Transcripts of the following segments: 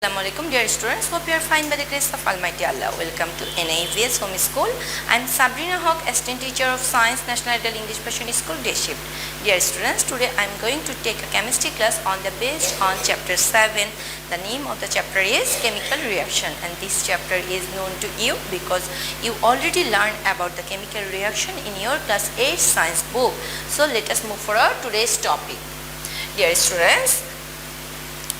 Assalamualaikum dear students, hope you are fine by the grace of Almighty Allah. Welcome to NIVS Home School. I am Sabrina Haq, assistant teacher of Science, National Ideal English Persian School, Day Shift. Dear students, today I am going to take a chemistry class on the based on chapter 7. The name of the chapter is Chemical Reaction, and this chapter is known to you because you already learned about the chemical reaction in your class 8 science book. So let us move for our today's topic. Dear students,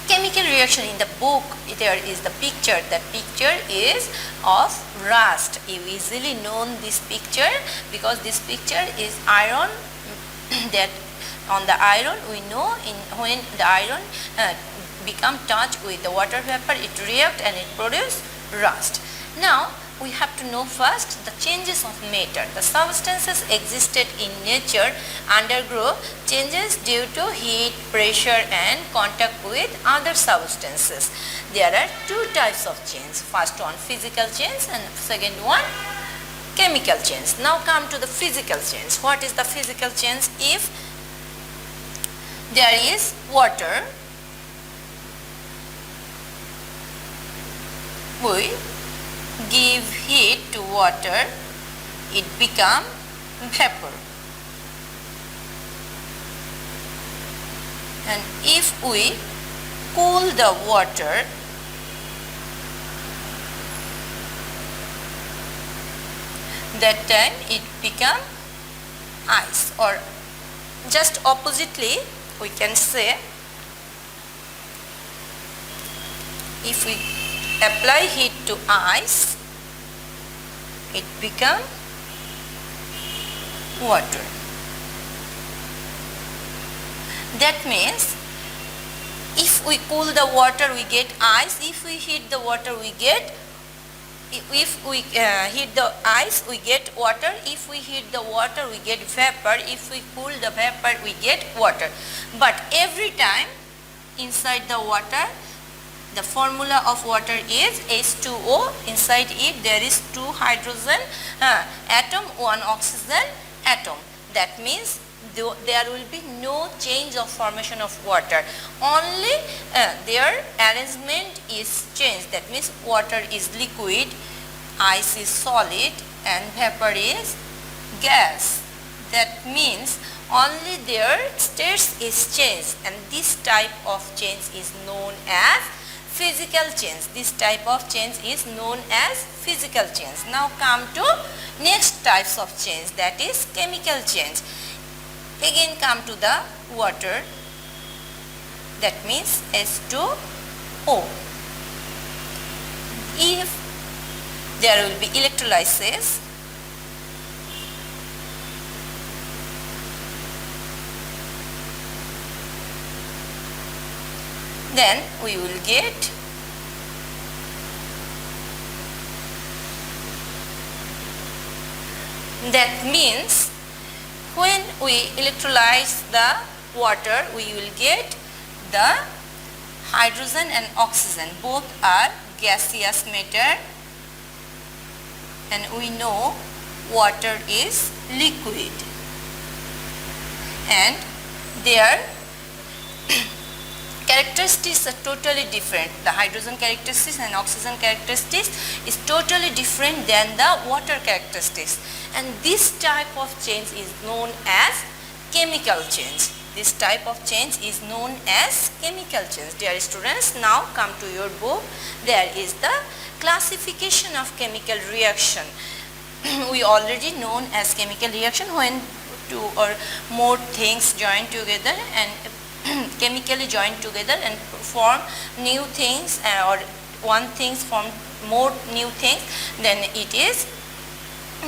chemical reaction in the book, there is the picture. That picture is of rust. You easily know this picture because this picture is iron. That on the iron we know when the iron become touch with the water vapor, it react and it produce rust. Now we have to know first the changes of matter. The substances existed in nature undergo changes due to heat, pressure and contact with other substances. There are two types of change. First one physical change and second one chemical change. Now come to the physical change. What is the physical change? If there is water, we give heat to water, it become vapor. And if we cool the water, that time it become ice. Or just oppositely we can say, if we apply heat to ice, it become water. That means if we cool the water we get ice, if we heat the water we get, if we heat the ice we get water, if we heat the water we get vapor, if we cool the vapor we get water. But every time inside the water, the formula of water is H2O. Inside it there is 2 hydrogen atom, 1 oxygen atom. That means there will be no change of formation of water. Only their arrangement is changed. That means water is liquid, ice is solid and vapor is gas. That means only their states is changed, and this type of change is known as physical change. This type of change is known as physical change. Now come to next types of change, that is chemical change. Again come to the water, that means H2O. If there will be electrolysis, then we will get that means when we electrolyze the water we will get the hydrogen and oxygen. Both are gaseous matter and we know water is liquid and their characteristics are totally different. The hydrogen characteristics and oxygen characteristics is totally different than the water characteristics, and this type of change is known as chemical change. This type of change is known as chemical change. Dear students, now come to your book. There is the classification of chemical reaction. We already known as chemical reaction when 2 or more things join together and chemically joined together and form new things, or one things form more new things, then it is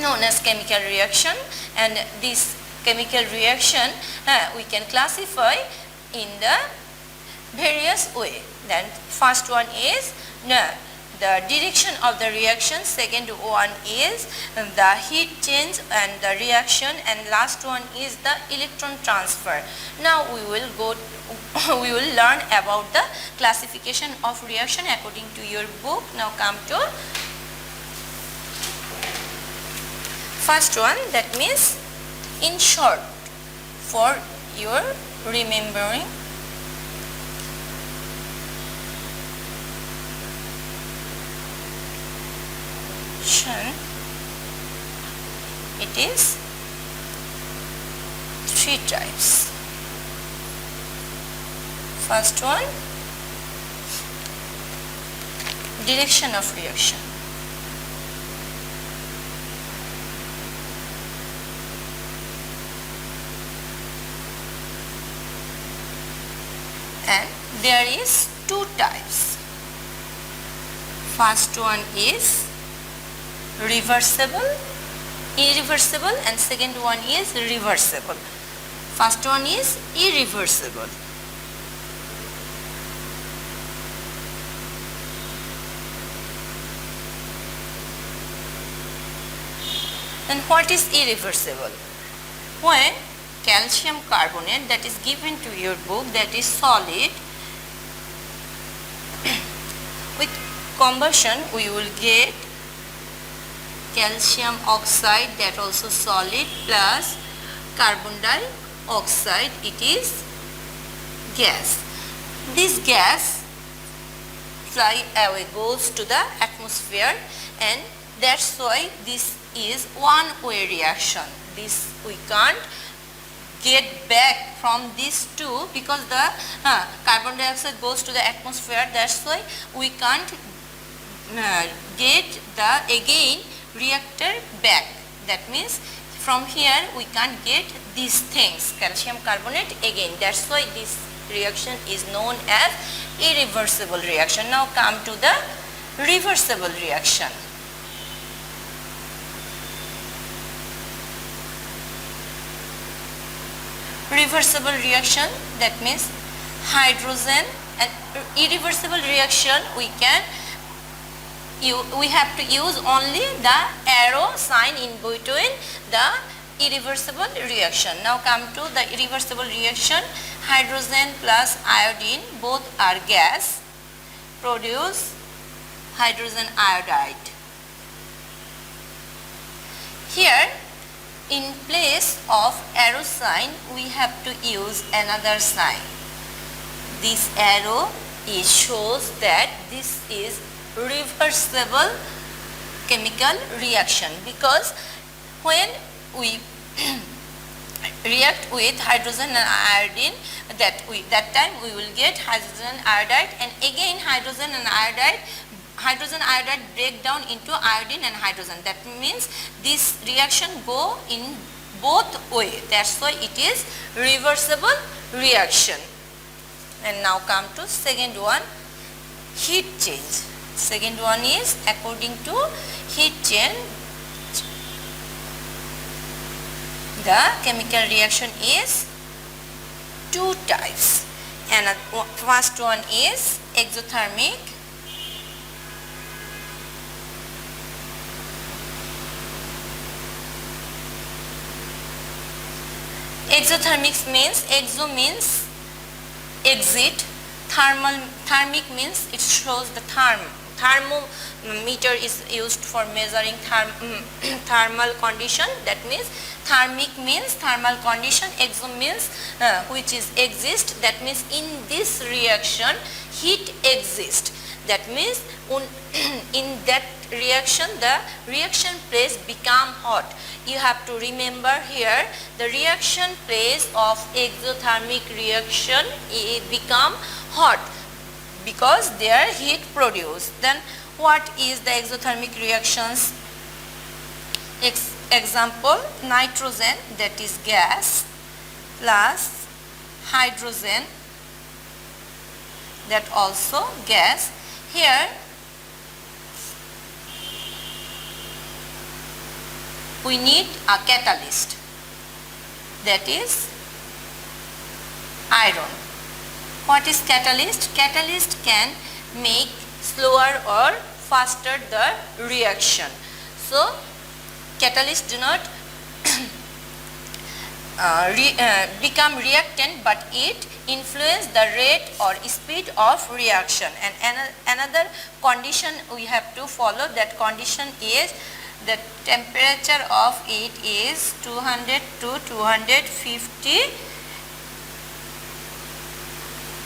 known as chemical reaction. And this chemical reaction we can classify in the various way. Then first one is the direction of the reaction, second one is the heat change and the reaction, and last one is the electron transfer. Now we will learn about the classification of reaction according to your book. Now come to first one, that means in short for your remembering, it is 3 types. First one, direction of reaction. And there is 2 types. First one is irreversible, and second one is reversible. First one is irreversible. Then what is irreversible? When calcium carbonate that is given to your book, that is solid, with combustion we will get calcium oxide, that also solid, plus carbon dioxide, it is gas. This gas fly away, goes to the atmosphere, and that's why this is one-way reaction. This we can't get back from these two, because the carbon dioxide goes to the atmosphere. That's why we can't get the again reactor back. That means from here we can't get these things, calcium carbonate again. That's why this reaction is known as irreversible reaction. Now come to the reversible reaction. Reversible reaction, that means hydrogen, and irreversible reaction we have to use only the arrow sign in between the irreversible reaction. Now come to the irreversible reaction. Hydrogen plus iodine, both are gas, produce hydrogen iodide. Here in place of arrow sign we have to use another sign. This arrow shows that this is reversible chemical reaction, because when we react with hydrogen and iodine, that time we will get hydrogen iodide, and again hydrogen iodide break down into iodine and hydrogen. That means this reaction go in both way. That's why it is reversible reaction. And now come to second one, heat change. Second one is according to heat change. The chemical reaction is 2 types. And first one is exothermic. Exothermic means, exo means exit, thermic means it shows the thermometer is used for measuring thermal condition. That means thermic means thermal condition, exo means which is exist. That means in this reaction heat exists. That means in that reaction the reaction place become hot. You have to remember here the reaction place of exothermic reaction become hot because their heat produced. Then what is the exothermic reactions? Example, nitrogen, that is gas, plus hydrogen, that also gas. Here we need a catalyst, that is iron. What is catalyst? Catalyst can make slower or faster the reaction. So catalyst do not become reactant, but it influence the rate or speed of reaction. And another condition we have to follow, that condition is the temperature of it is 200 to 250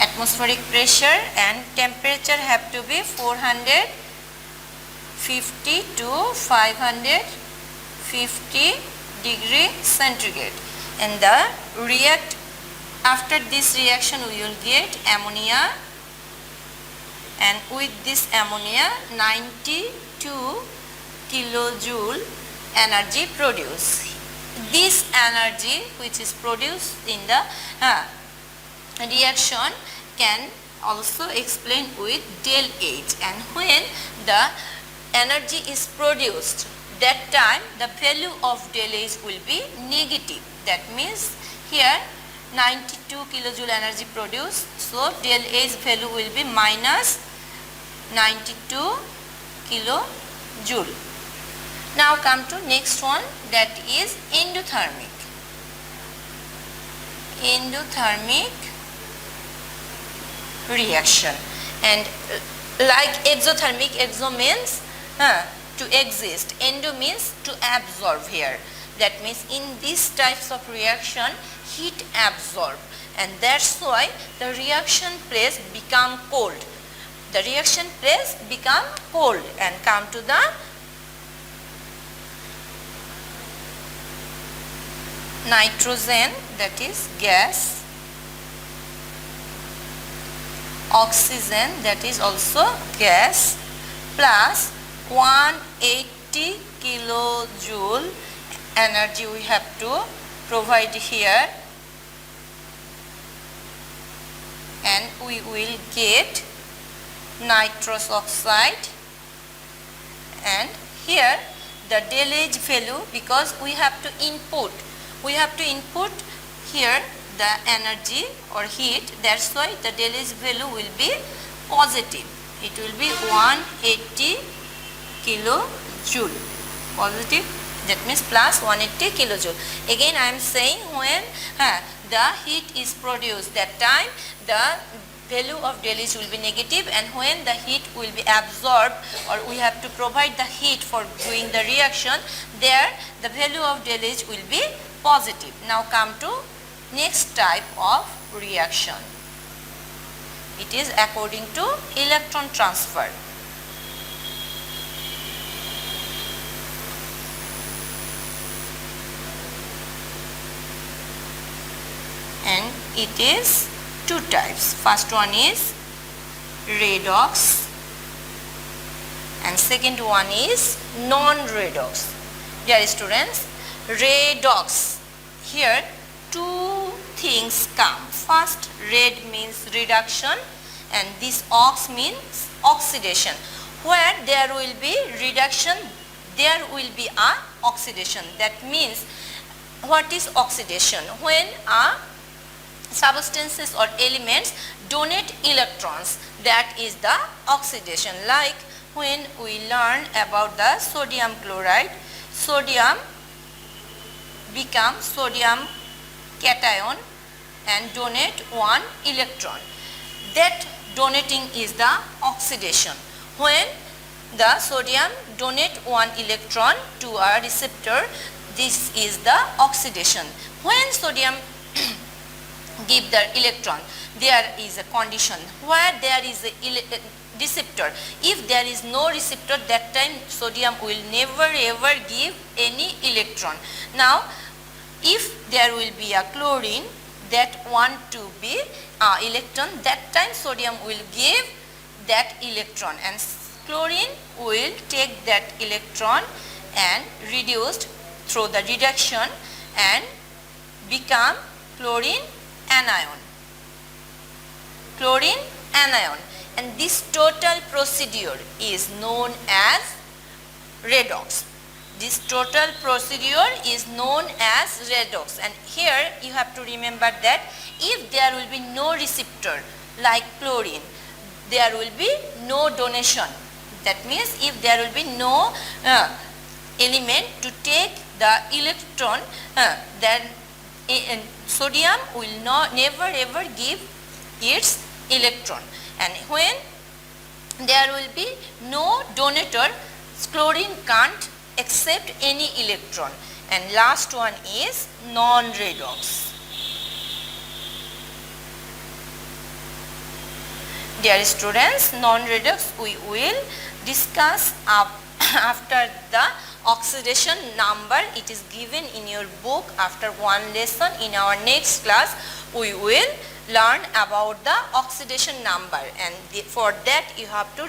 atmospheric pressure, and temperature have to be 450 50 to 550 degree centigrade, and after this reaction we will get ammonia, and with this ammonia 92 kilojoule energy produced. This energy which is produced in the reaction can also explain with del H, and when the energy is produced, that time the value of del H will be negative. That means here 92 kilojoule energy produced, so del H value will be minus 92 kilojoule. Now come to next one, that is endothermic. Endothermic reaction, and like exothermic, exo means to exist, endo means to absorb here. That means in these types of reaction heat absorb, and that's why the reaction place become cold. The reaction place become cold, and come to the nitrogen, that is gas, oxygen, that is also gas, plus 180 kilojoule energy we have to provide here, and we will get nitrous oxide. And here the del H value, because we have to input here the energy or heat, that's why the del H value will be positive. It will be 180 kilojoule positive, that means plus 180 kilojoule. Again I am saying, when the heat is produced, that time the value of del H will be negative, and when the heat will be absorbed, or we have to provide the heat for doing the reaction, there the value of del H will be positive. Now come to next type of reaction. It is according to electron transfer. And it is two types. First one is redox, and second one is non-redox. Dear students, redox, here two things come. First, red means reduction, and this ox means oxidation. Where there will be reduction, there will be a oxidation. That means, what is oxidation? When substances or elements donate electrons, that is the oxidation. Like when we learn about the sodium chloride, sodium becomes sodium cation and donate one electron. That donating is the oxidation. When the sodium donate one electron to a receptor, this is the oxidation. When sodium give the electron, there is a condition where there is a receptor. If there is no receptor, that time sodium will never ever give any electron. Now if there will be a chlorine that want to be electron, that time sodium will give that electron, and chlorine will take that electron and reduced through the reduction and become chlorine anion. Chlorine anion, and this total procedure is known as redox. This total procedure is known as redox, and here you have to remember that if there will be no receptor like chlorine, there will be no donation. That means if there will be no element to take the electron, then sodium will never ever give its electron, and when there will be no donator, chlorine can't accept any electron. And last one is non-redox. Dear students, non-redox we will discuss after the oxidation number, it is given in your book after one lesson. In our next class we will learn about the oxidation number, and for that you have to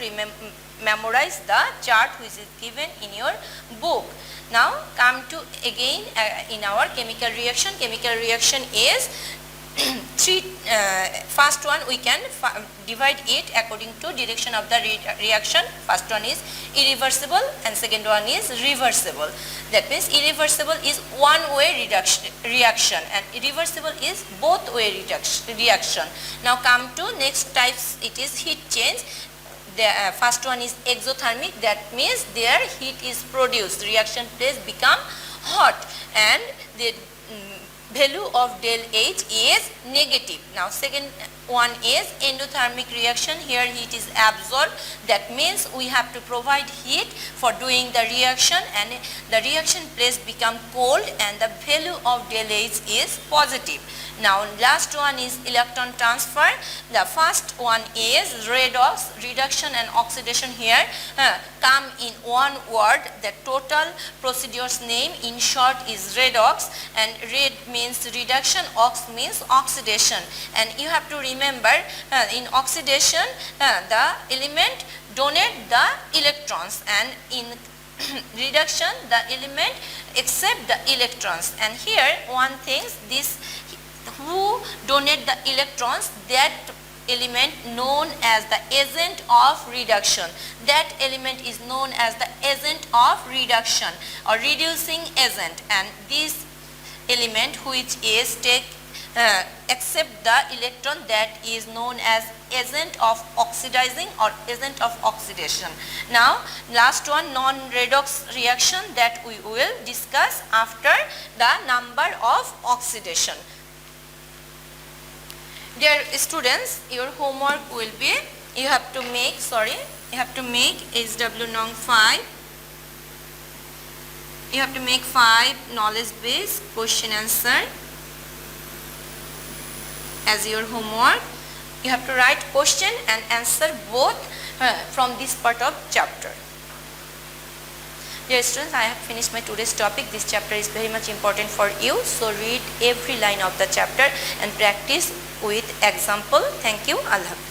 memorize the chart which is given in your book. Now come to again in our chemical reaction. Chemical reaction is first one we can divide it according to direction of the reaction. First one is irreversible and second one is reversible. That means irreversible is one way reaction and irreversible is both way reaction. Now come to next types, it is heat change. The first one is exothermic, that means their heat is produced, reaction place become hot, and the value of del H is negative. Now second one is endothermic reaction, here heat is absorbed, that means we have to provide heat for doing the reaction and the reaction place become cold and the value of del H is positive. Now last one is electron transfer. The first one is redox, reduction and oxidation. Here come in one word. The total procedure's name in short is redox, and red means reduction, ox means oxidation, and you have to remember in oxidation the element donate the electrons, and in reduction the element accept the electrons. And here one thing, this who donate the electrons, that element known as the agent of reduction. That element is known as the agent of reduction or reducing agent, and this element which is accept the electron, that is known as agent of oxidizing or agent of oxidation. Now last one, non-redox reaction, that we will discuss after the number of oxidation. Dear students, your homework will be, you have to make HW Nong 5. You have to make 5 knowledge based question answer as your homework. You have to write question and answer both from this part of chapter. Dear students, I have finished my today's topic. This chapter is very much important for you, so read every line of the chapter and practice with example. Thank you. Allah Hafiz.